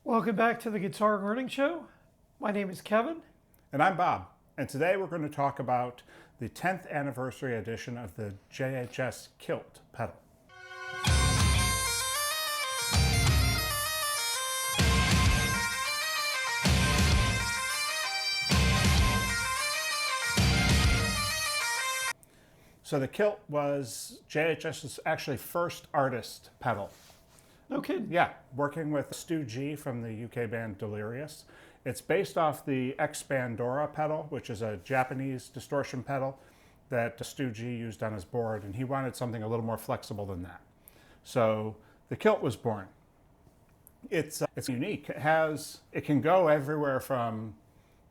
Welcome back to the Guitar Learning Show. My name is Kevin. And I'm Bob. And today we're going to talk about the 10th anniversary edition of the JHS Kilt pedal. So the Kilt was JHS's actually first artist pedal. No kidding. Yeah, working with Stu G from the UK band Delirious. It's based off the Expandora pedal, which is a Japanese distortion pedal that Stu G used on his board, and he wanted something a little more flexible than that. So the Kilt was born. It's unique. It can go everywhere from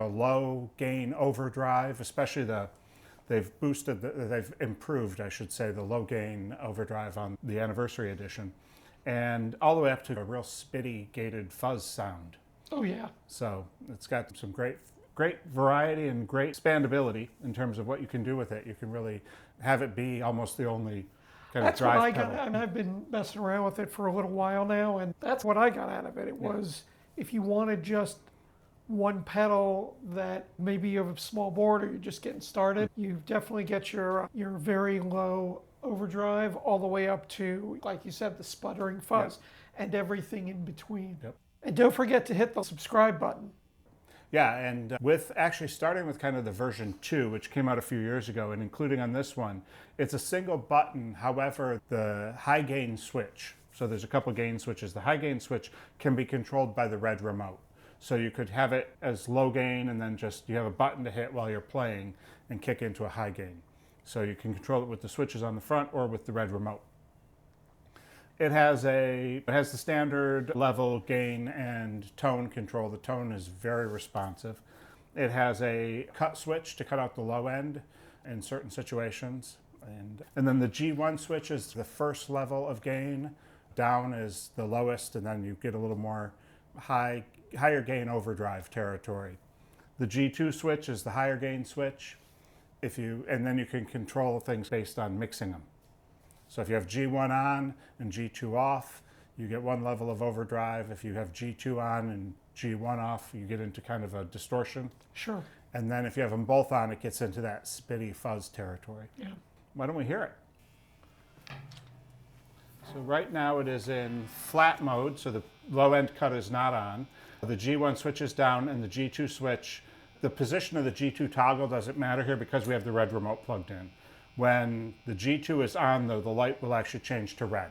a low gain overdrive, especially they've improved, I should say, the low gain overdrive on the anniversary edition, and all the way up to a real spitty gated fuzz sound. Oh yeah. So it's got some great variety and great expandability in terms of what you can do with it. You can really have it be almost the only kind of drive pedal. And I've been messing around with it for a little while now, and that's what I got out of it. It was, if you wanted just one pedal that maybe you have a small board or you're just getting started, you definitely get your very low overdrive all the way up to, like you said, the sputtering fuzz and everything in between. Yep. And don't forget to hit the subscribe button. Yeah, and with actually starting with kind of the version 2, which came out a few years ago, and including on this one, it's a single button. However, the high gain switch, so there's a couple gain switches, the high gain switch can be controlled by the red remote. So you could have it as low gain and then just you have a button to hit while you're playing and kick into a high gain. So you can control it with the switches on the front or with the red remote. It has the standard level gain and tone control. The tone is very responsive. It has a cut switch to cut out the low end in certain situations. And then the G1 switch is the first level of gain. Down is the lowest, and then you get a little more higher gain overdrive territory. The G2 switch is the higher gain switch. And then you can control things based on mixing them. So if you have G1 on and G2 off, you get one level of overdrive. If you have G2 on and G1 off, you get into kind of a distortion. Sure. And then if you have them both on, it gets into that spitty fuzz territory. Yeah. Why don't we hear it? So right now it is in flat mode, so the low end cut is not on. The G1 switch is down, and the G2 switch, the position of the G2 toggle doesn't matter here because we have the red remote plugged in. When the G2 is on, though, the light will actually change to red.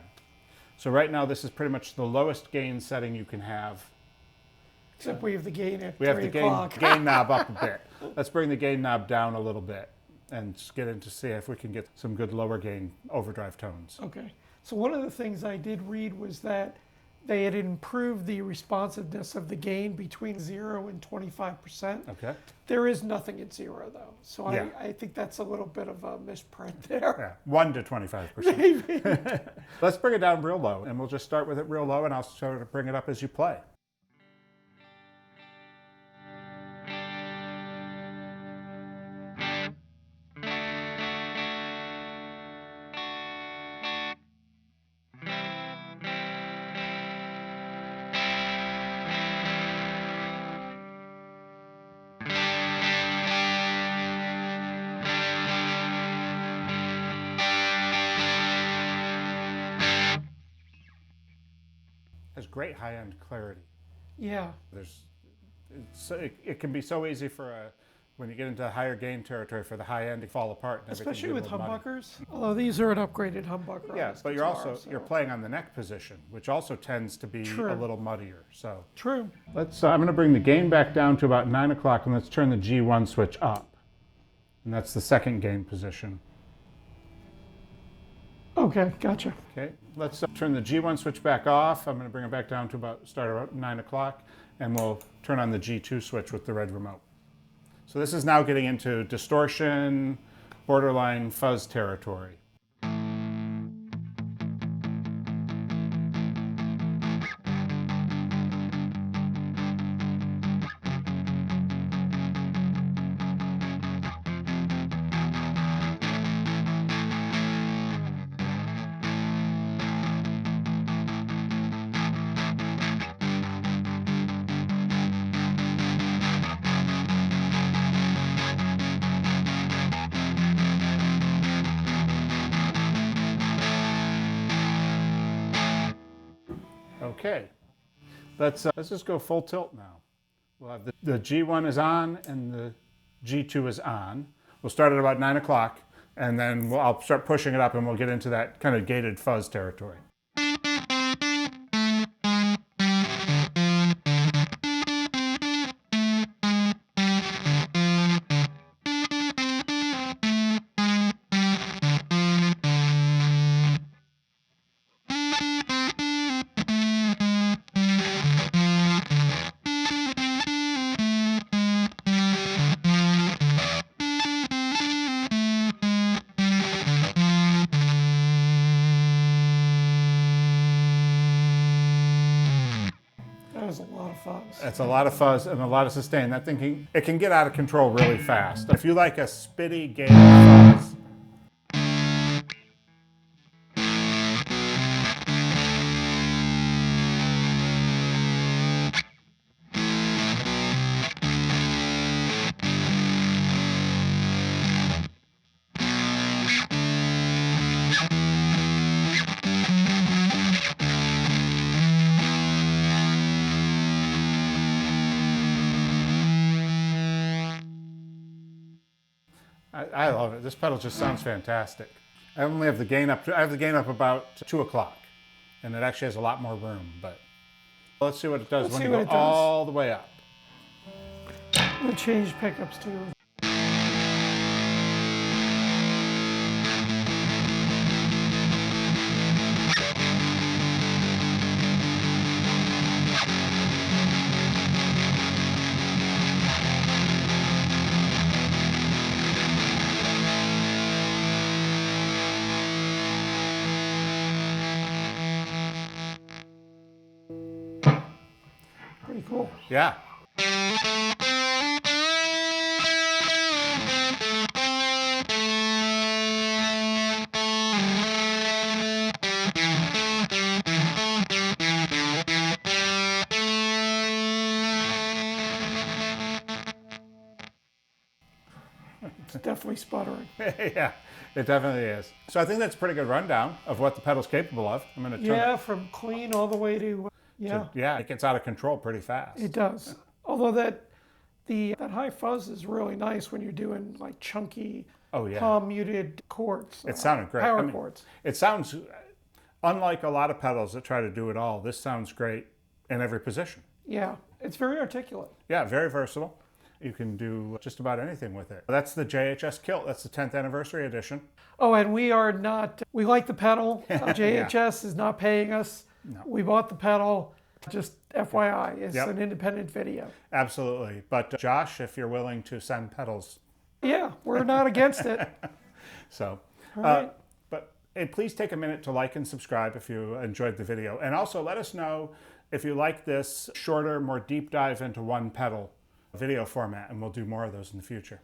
So right now this is pretty much the lowest gain setting you can have. Except we have the gain at 3 o'clock. We have the gain knob up a bit. Let's bring the gain knob down a little bit and just get in to see if we can get some good lower gain overdrive tones. Okay. So one of the things I did read was that they had improved the responsiveness of the gain between 0 and 25%. Okay. There is nothing at 0 though. So Yeah. I think that's a little bit of a misprint there. Yeah, 1 to 25%. Maybe. Let's bring it down real low, and we'll just start with it real low, and I'll sort of bring it up as you play. Has great high-end clarity. Yeah. It can be so easy when you get into higher gain territory for the high end to fall apart. And especially with humbuckers. Although these are an upgraded humbucker. Yeah, but you're playing on the neck position, which also tends to be a little muddier. So true. I'm going to bring the gain back down to about 9 o'clock, and let's turn the G1 switch up, and that's the second gain position. Okay, gotcha. Okay, let's turn the G1 switch back off. I'm going to bring it back down to start about 9 o'clock, and we'll turn on the G2 switch with the red remote. So this is now getting into distortion, borderline fuzz territory. Okay, let's just go full tilt now. We'll have the G1 is on and the G2 is on. We'll start at about 9 o'clock, and then I'll start pushing it up, and we'll get into that kind of gated fuzz territory. That was a lot of fuzz. It's a lot of fuzz and a lot of sustain. That thing it can get out of control really fast. If you like a spitty gated fuzz, I love it. This pedal just sounds fantastic. I only have the gain up. I have the gain up about 2 o'clock, and it actually has a lot more room. But let's see what it does when you go all the way up. We'll change pickups too. Pretty cool. Yeah. It's definitely sputtering. Yeah, it definitely is. So I think that's a pretty good rundown of what the pedal's capable of. I'm going to turn Yeah, from clean all the way to yeah, it gets out of control pretty fast. It does. Although that high fuzz is really nice when you're doing like chunky, palm muted chords. It sounded great. Power chords. It sounds unlike a lot of pedals that try to do it all. This sounds great in every position. Yeah, it's very articulate. Yeah, very versatile. You can do just about anything with it. That's the JHS Kilt. That's the 10th anniversary edition. Oh, and we are not, we like the pedal. JHS is not paying us. No. We bought the pedal. Just FYI, it's an independent video. Absolutely. But Josh, if you're willing to send pedals. Yeah, we're not against it. So, all right. But please take a minute to like and subscribe if you enjoyed the video. And also let us know if you like this shorter, more deep dive into one pedal video format, and we'll do more of those in the future.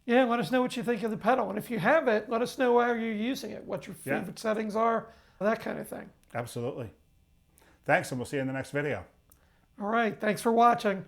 Yeah, let us know what you think of the pedal. And if you have it, let us know how you're using it, what your favorite settings are, that kind of thing. Absolutely. Thanks, and we'll see you in the next video. All right, thanks for watching.